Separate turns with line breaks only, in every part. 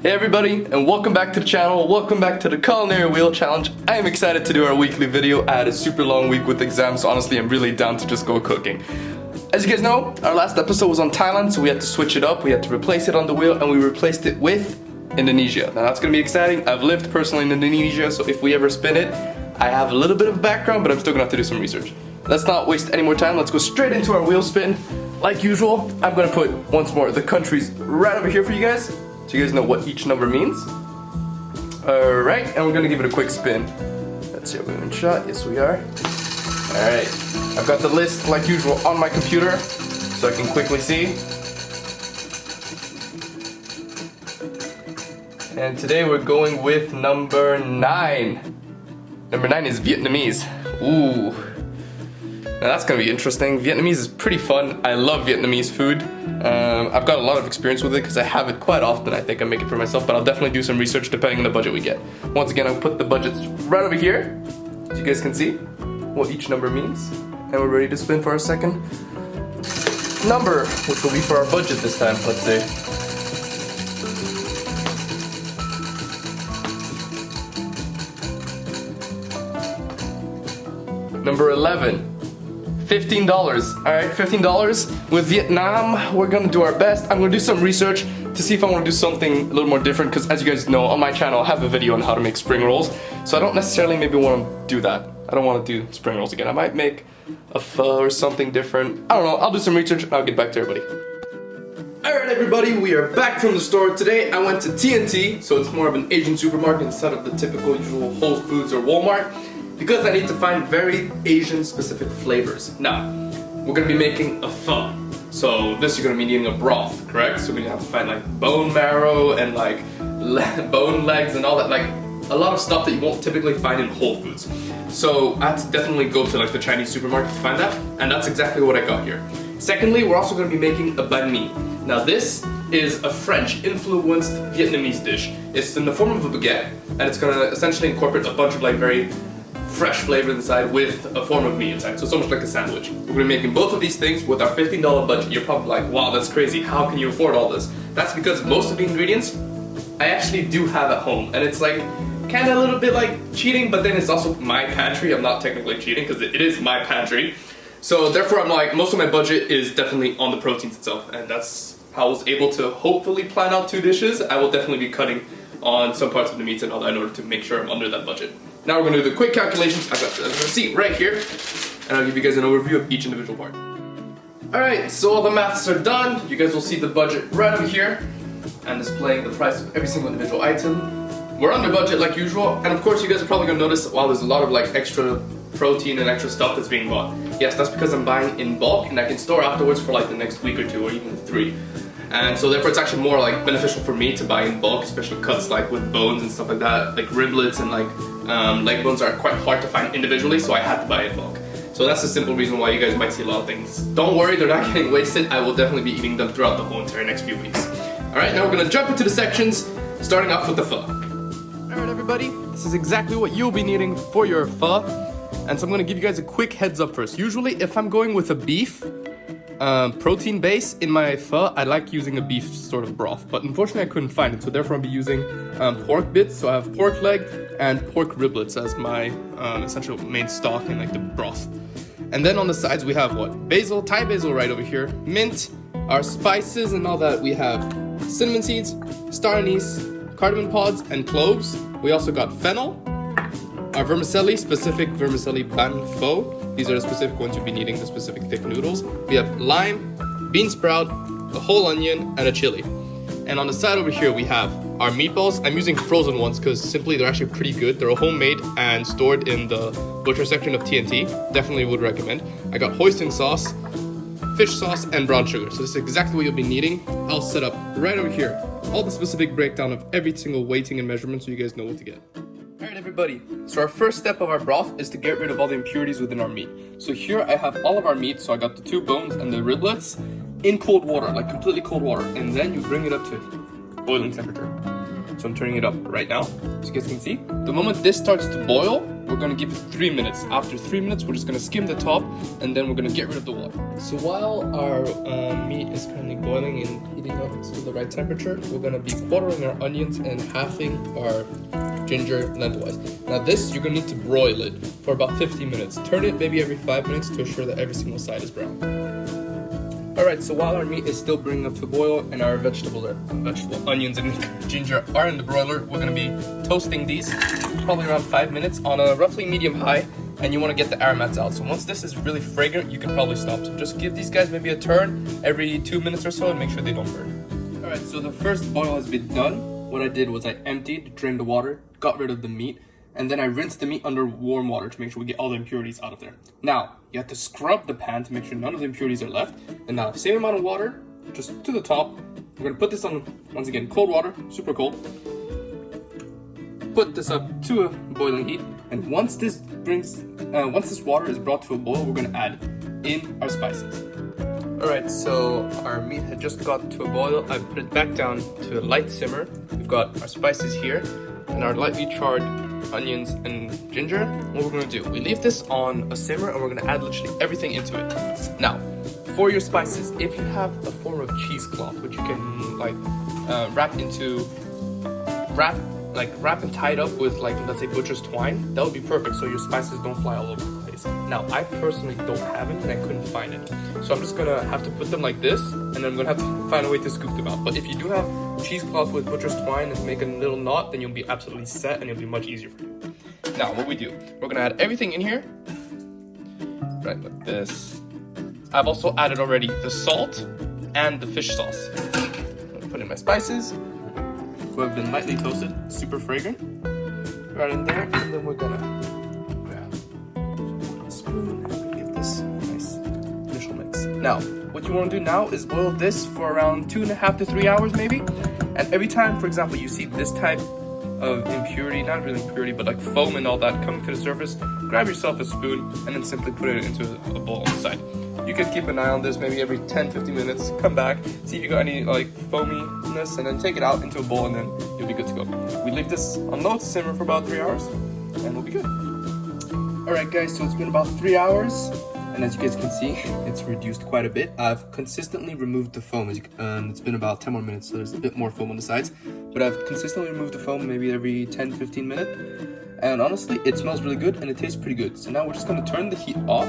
Hey everybody, and welcome back to the channel. Welcome back to the Culinary Wheel Challenge. I am excited to do our weekly video. I had a super long week with exams, so honestly I'm really down to just go cooking. As you guys know, our last episode was on Thailand, so we had to switch it up. We had to replace it on the wheel, and we replaced it with Indonesia. Now that's gonna be exciting. I've lived personally in Indonesia, so if we ever spin it, I have a little bit of background, but I'm still gonna have to do some research. Let's not waste any more time. Let's go straight into our wheel spin. Like usual, I'm gonna put, once more, the countries right over here for you guys, so you guys know what each number means. Alright, and we're gonna give it a quick spin. Let's see, are we in shot? Yes, we are. Alright, I've got the list, like usual, on my computer, so I can quickly see. And today we're going with number 9. Number 9 is Vietnamese. Ooh. Now that's gonna be interesting. Vietnamese is pretty fun. I love Vietnamese food. I've got a lot of experience with it because I have it quite often. I think I make it for myself, but I'll definitely do some research depending on the budget we get. Once again, I'll put the budgets right over here so you guys can see what each number means. And we're ready to spin for our second number, which will be for our budget this time, let's see. Number 11. $15. Alright, $15 with Vietnam. We're gonna do our best. I'm gonna do some research to see if I want to do something a little more different, because as you guys know, on my channel I have a video on how to make spring rolls, so I don't necessarily maybe want to do that. I don't want to do spring rolls again. I might make a pho or something different. I don't know. I'll do some research and I'll get back to everybody. Alright everybody, we are back from the store. Today I went to TNT, so it's more of an Asian supermarket instead of the typical usual Whole Foods or Walmart, because I need to find very Asian specific flavors. Now, we're gonna be making a pho. So this you're gonna be needing a broth, correct? So we're gonna have to find like bone marrow and like bone legs and all that, like a lot of stuff that you won't typically find in Whole Foods. So I had to definitely go to like the Chinese supermarket to find that, and that's exactly what I got here. Secondly, we're also gonna be making a banh mi. Now this is a French influenced Vietnamese dish. It's in the form of a baguette, and it's gonna essentially incorporate a bunch of like very fresh flavor inside with a form of meat inside, so it's almost like a sandwich. We're gonna be making both of these things with our $15 budget. You're probably like, wow, that's crazy, how can you afford all this? That's because most of the ingredients I actually do have at home, and it's like kinda a little bit like cheating, but then it's also my pantry. I'm not technically cheating because it is my pantry. So therefore I'm like, most of my budget is definitely on the proteins itself, and that's how I was able to hopefully plan out 2 dishes. I will definitely be cutting on some parts of the meats and all that in order to make sure I'm under that budget. Now we're going to do the quick calculations. I've got the receipt right here, and I'll give you guys an overview of each individual part. Alright, so all the maths are done. You guys will see the budget right over here, and displaying the price of every single individual item. We're under budget like usual, and of course you guys are probably going to notice, wow, there's a lot of like extra protein and extra stuff that's being bought. Yes, that's because I'm buying in bulk, and I can store afterwards for like the next week or 2 or even 3. And so therefore it's actually more like beneficial for me to buy in bulk, especially cuts like with bones and stuff like that. Like riblets and like leg bones are quite hard to find individually, so I had to buy in bulk. So that's the simple reason why you guys might see a lot of things. Don't worry, they're not getting wasted. I will definitely be eating them throughout the whole entire next few weeks. Alright, now we're gonna jump into the sections, starting off with the pho. Alright everybody, this is exactly what you'll be needing for your pho. And so I'm gonna give you guys a quick heads up first. Usually if I'm going with a beef protein base in my pho, I like using a beef sort of broth, but unfortunately I couldn't find it, so therefore I'll be using pork bits. So I have pork leg and pork riblets as my essential main stock in like the broth. And then on the sides we have what? Basil, Thai basil right over here, mint, our spices and all that. We have cinnamon seeds, star anise, cardamom pods, and cloves. We also got fennel, our vermicelli, specific vermicelli banh pho. These are the specific ones you'll be needing, the specific thick noodles. We have lime, bean sprout, a whole onion, and a chili. And on the side over here we have our meatballs. I'm using frozen ones because simply they're actually pretty good. They're homemade and stored in the butcher section of TNT. Definitely would recommend. I got hoisin sauce, fish sauce, and brown sugar. So this is exactly what you'll be needing. I'll set up right over here all the specific breakdown of every single weighting and measurement so you guys know what to get. Alright everybody, so our first step of our broth is to get rid of all the impurities within our meat. So here I have all of our meat, so I got the 2 bones and the riblets in cold water, like completely cold water, and then you bring it up to boiling temperature. So I'm turning it up right now, so you guys can see. The moment this starts to boil, we're gonna give it 3 minutes. After 3 minutes, we're just gonna skim the top, and then we're gonna get rid of the water. So while our meat is currently boiling and heating up to the right temperature, we're gonna be quartering our onions and halving our ginger lengthwise. Now this, you're gonna need to broil it for about 15 minutes. Turn it maybe every 5 minutes to ensure that every single side is brown. Alright, so while our meat is still bringing up to a boil and our vegetable onions and ginger are in the broiler, we're going to be toasting these probably around 5 minutes on a roughly medium high, and you want to get the aromats out. So once this is really fragrant, you can probably stop. So just give these guys maybe a turn every 2 minutes or so and make sure they don't burn. Alright, so the first boil has been done. What I did was I emptied, drained the water, got rid of the meat, and then I rinsed the meat under warm water to make sure we get all the impurities out of there. Now, you have to scrub the pan to make sure none of the impurities are left. And now, same amount of water, just to the top. We're gonna put this on, once again, cold water, super cold. Put this up to a boiling heat, and once this water is brought to a boil, we're gonna add in our spices. Alright, so our meat had just gotten to a boil. I put it back down to a light simmer. We've got our spices here, and our lightly charred onions and ginger. What we're gonna do, we leave this on a simmer and we're gonna add literally everything into it. Now, for your spices, if you have a form of cheesecloth, which you can like wrap and tie it up with, like, let's say butcher's twine, that would be perfect so your spices don't fly all over the place. Now, I personally don't have it and I couldn't find it. So I'm just gonna have to put them like this, and then I'm gonna have to find a way to scoop them out. But if you do have cheesecloth with butcher's twine and make a little knot, then you'll be absolutely set and it'll be much easier for you. Now, what we do, we're gonna add everything in here, right, like this. I've also added already the salt and the fish sauce. I'm gonna put in my spices, who have been lightly toasted, super fragrant, right in there, and then we're gonna grab a spoon and give this a nice initial mix. Now, what you want to do now is boil this for around 2.5 to 3 hours maybe, and every time, for example, you see this type of impurity, not really impurity, but like foam and all that coming to the surface, grab yourself a spoon and then simply put it into a bowl on the side. You can keep an eye on this maybe every 10-15 minutes, come back, see if you got any like foaminess, and then take it out into a bowl and then you'll be good to go. We leave this on low to simmer for about 3 hours and we'll be good. Alright guys, so it's been about 3 hours, and as you guys can see, it's reduced quite a bit. I've consistently removed the foam. It's been about 10 more minutes, so there's a bit more foam on the sides, but I've consistently removed the foam maybe every 10-15 minutes, and honestly, it smells really good and it tastes pretty good. So now we're just going to turn the heat off,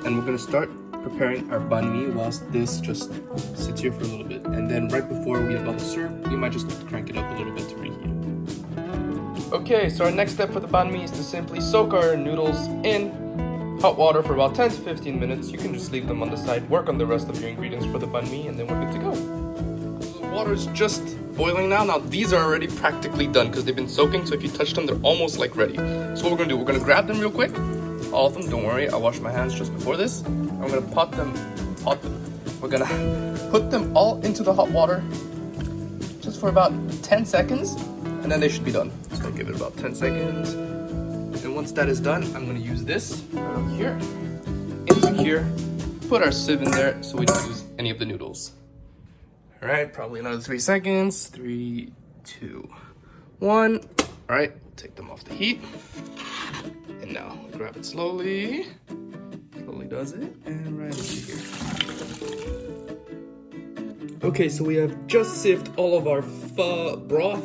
and we're going to start preparing our banh mi whilst this just sits here for a little bit. And then right before we're about to serve, we might just crank it up a little bit to reheat it. Okay, so our next step for the banh mi is to simply soak our noodles in hot water for about 10 to 15 minutes. You can just leave them on the side, work on the rest of your ingredients for the banh mi, and then we're good to go. The water is just boiling now. Now these are already practically done because they've been soaking, so if you touch them, they're almost like ready. So what we're gonna do, we're gonna grab them real quick. All of them, don't worry, I washed my hands just before this. I'm gonna pot them. We're gonna put them all into the hot water just for about 10 seconds, and then they should be done. So I'll give it about 10 seconds. And once that is done, I'm gonna use this right here, into here, put our sieve in there so we don't lose any of the noodles. All right, probably another 3 seconds. 3, 2, 1. All right, take them off the heat. And now grab it slowly. Slowly does it, and right into here. Okay, so we have just sieved all of our pho broth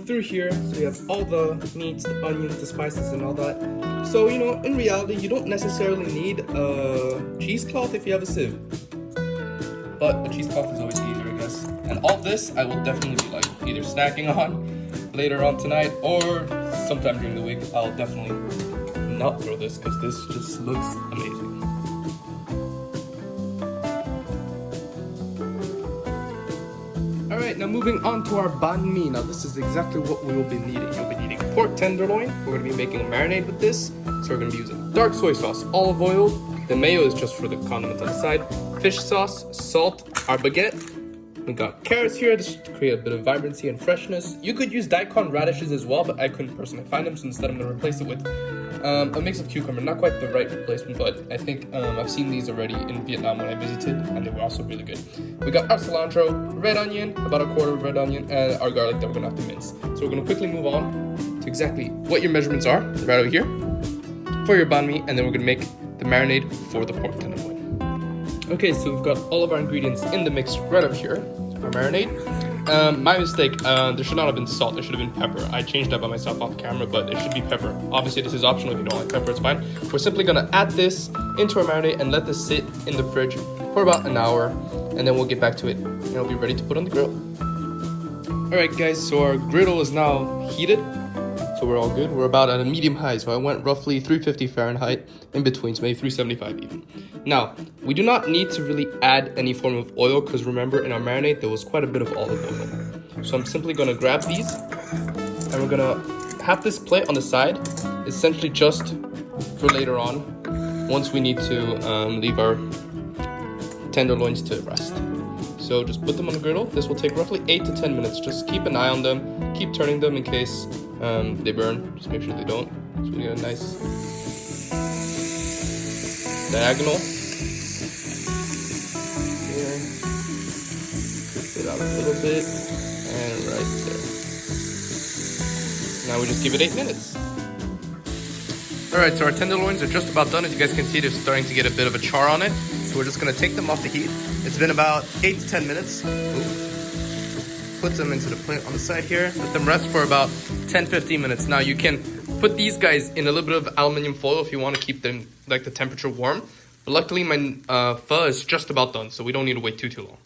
through here. So we have all the meats, the onions, the spices, and all that. So, you know, in reality, you don't necessarily need a cheesecloth if you have a sieve. But a cheesecloth is always easier, I guess. And all this, I will definitely be like either snacking on later on tonight or sometime during the week. I'll definitely not throw this because this just looks amazing. Alright, now moving on to our banh mi. Now this is exactly what we will be needing. You'll be needing pork tenderloin. We're going to be making a marinade with this. So we're going to be using dark soy sauce, olive oil. The mayo is just for the condiments on the side. Fish sauce, salt, our baguette. We got carrots here just to create a bit of vibrancy and freshness. You could use daikon radishes as well, but I couldn't personally find them, so instead I'm going to replace it with a mix of cucumber. Not quite the right replacement, but I think I've seen these already in Vietnam when I visited, and they were also really good. We got our cilantro, red onion, about a quarter of red onion, and our garlic that we're going to have to mince. So we're going to quickly move on to exactly what your measurements are, right over here, for your banh mi, and then we're gonna make the marinade for the pork tenderloin. Okay, so we've got all of our ingredients in the mix right up here, our marinade. My mistake, there should not have been salt, there should have been pepper. I changed that by myself off camera, but it should be pepper. Obviously this is optional, if you don't like pepper, it's fine. We're simply gonna add this into our marinade and let this sit in the fridge for about an hour, and then we'll get back to it and it'll be ready to put on the grill. Alright guys, so our griddle is now heated. So we're all good. We're about at a medium high, so I went roughly 350 Fahrenheit in between, so maybe 375 even. Now, we do not need to really add any form of oil, because remember in our marinade there was quite a bit of olive oil. So I'm simply gonna grab these, and we're gonna have this plate on the side, essentially just for later on, once we need to leave our tenderloins to rest. So just put them on the griddle. This will take roughly 8 to 10 minutes. Just keep an eye on them, keep turning them in case they burn. Just make sure they don't. So we get a nice diagonal here. Twist it out a little bit, and right there. Now we just give it 8 minutes. Alright, so our tenderloins are just about done. As you guys can see, they're starting to get a bit of a char on it. So we're just gonna take them off the heat. It's been about 8 to 10 minutes. Ooh. Put them into the plate on the side here. Let them rest for about 10-15 minutes. Now you can put these guys in a little bit of aluminum foil if you want to keep them like the temperature warm. But luckily my pho is just about done, so we don't need to wait too long.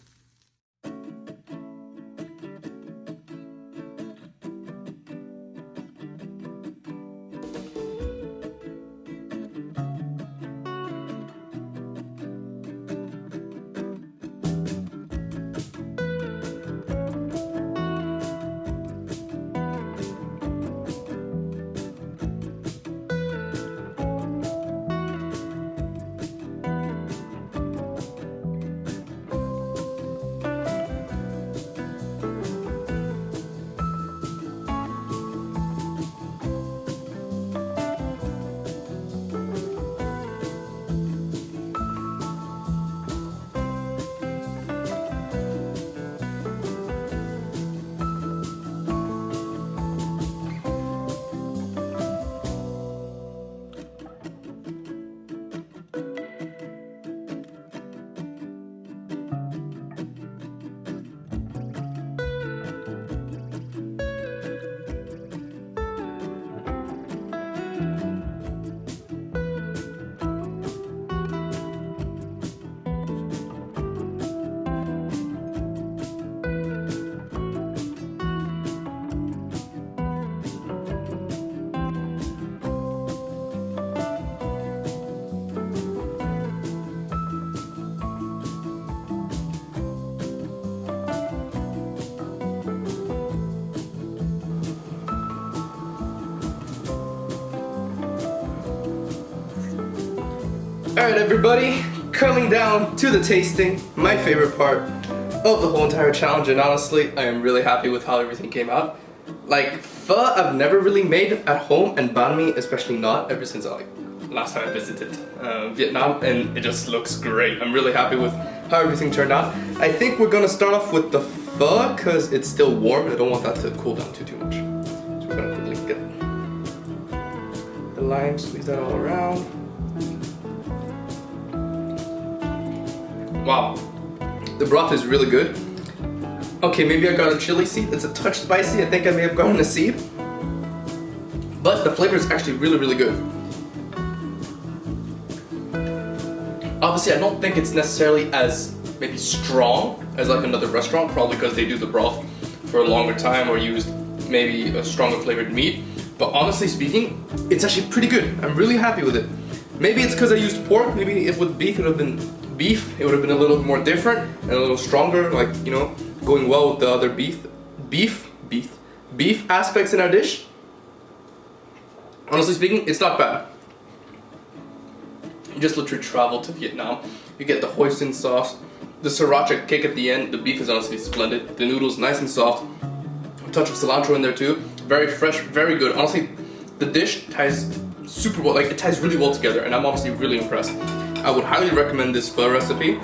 Alright everybody, coming down to the tasting, my favorite part of the whole entire challenge, and honestly, I am really happy with how everything came out. Like, pho I've never really made at home, and banh mi especially not, ever since last time I visited Vietnam, and it just looks great. I'm really happy with how everything turned out. I think we're gonna start off with the pho, because it's still warm, and I don't want that to cool down too much. So we're gonna quickly get the lime, squeeze that all around. Wow, the broth is really good. Okay, maybe I got a chili seed. It's a touch spicy. I think I may have gotten a seed. But the flavor is actually really, really good. Obviously, I don't think it's necessarily as maybe strong as like another restaurant, probably because they do the broth for a longer time or used maybe a stronger flavored meat. But honestly speaking, it's actually pretty good. I'm really happy with it. Maybe it's because I used pork. Maybe if with beef, it would have been beef. It would have been a little more different and a little stronger, like, you know, going well with the other beef aspects in our dish. Honestly speaking, it's not bad. You just literally travel to Vietnam. You get the hoisin sauce, the sriracha kick at the end. The beef is honestly splendid. The noodles nice and soft. A touch of cilantro in there too. Very fresh, very good. Honestly, the dish ties super well, like it ties really well together, and I'm honestly really impressed. I would highly recommend this pho recipe.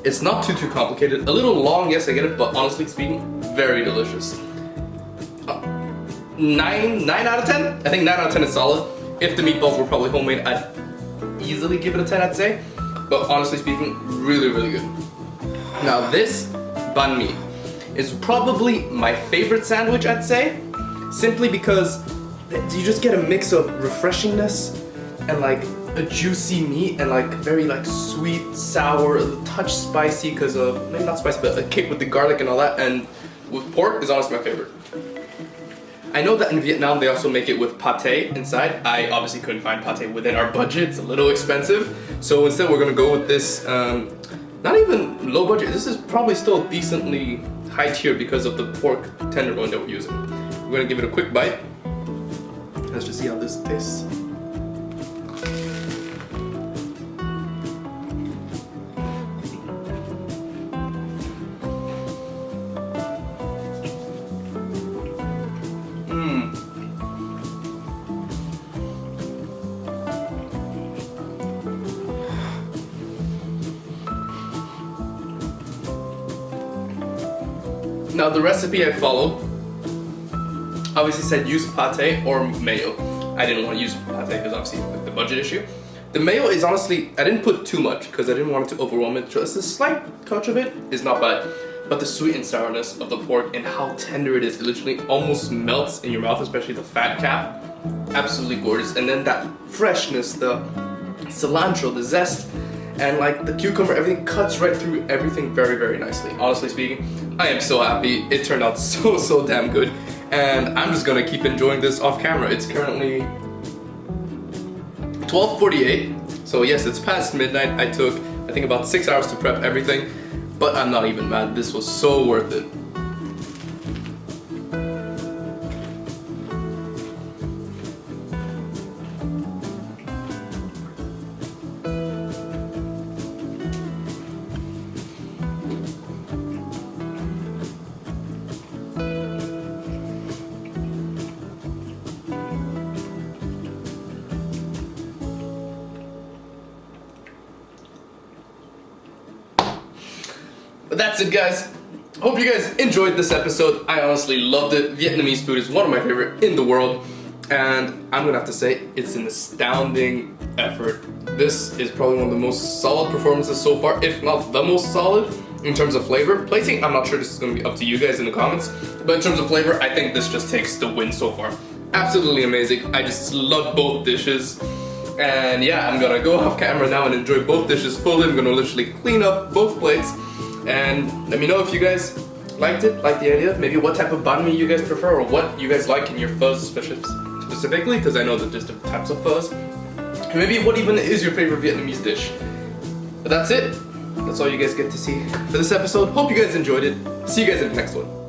It's not too complicated. A little long, yes, I get it, but honestly speaking, very delicious. 9 out of 10. I think 9 out of 10 is solid. If the meatballs were probably homemade, I'd easily give it a 10, I'd say. But honestly speaking, really, really good. Now this banh mi is probably my favorite sandwich, I'd say. Simply because you just get a mix of refreshingness and like a juicy meat and like very like sweet, sour, a touch spicy because of, maybe not spicy, but a kick with the garlic and all that. And with pork is honestly my favorite. I know that in Vietnam they also make it with pate inside. I obviously couldn't find pate within our budget, it's a little expensive. So instead we're gonna go with this, not even low budget, this is probably still decently high tier because of the pork tenderloin that we're using. We're gonna give it a quick bite. Let's just see how this tastes. Now the recipe I followed obviously said use pate or mayo. I didn't want to use pate because obviously with the budget issue. The mayo is honestly, I didn't put too much because I didn't want it to overwhelm it. Just a slight touch of it is not bad. But the sweet and sourness of the pork and how tender it is, it literally almost melts in your mouth, especially the fat cap. Absolutely gorgeous. And then that freshness, the cilantro, the zest, and like the cucumber, everything cuts right through everything very, very nicely. Honestly speaking, I am so happy. It turned out so damn good. And I'm just gonna keep enjoying this off camera. It's currently 12:48. So yes, it's past midnight. I took, I think, about 6 hours to prep everything. But I'm not even mad. This was so worth it. But that's it, guys. Hope you guys enjoyed this episode. I honestly loved it. Vietnamese food is one of my favorite in the world. And I'm gonna have to say, it's an astounding effort. This is probably one of the most solid performances so far, if not the most solid, in terms of flavor. Plating, I'm not sure, this is gonna be up to you guys in the comments. But in terms of flavor, I think this just takes the win so far. Absolutely amazing. I just love both dishes. And yeah, I'm gonna go off camera now and enjoy both dishes fully. I'm gonna literally clean up both plates. And let me know if you guys liked it, liked the idea, maybe what type of banh mi you guys prefer or what you guys like in your pho specifically, because I know that there's different types of phos. And maybe what even is your favorite Vietnamese dish. But that's it. That's all you guys get to see for this episode. Hope you guys enjoyed it. See you guys in the next one.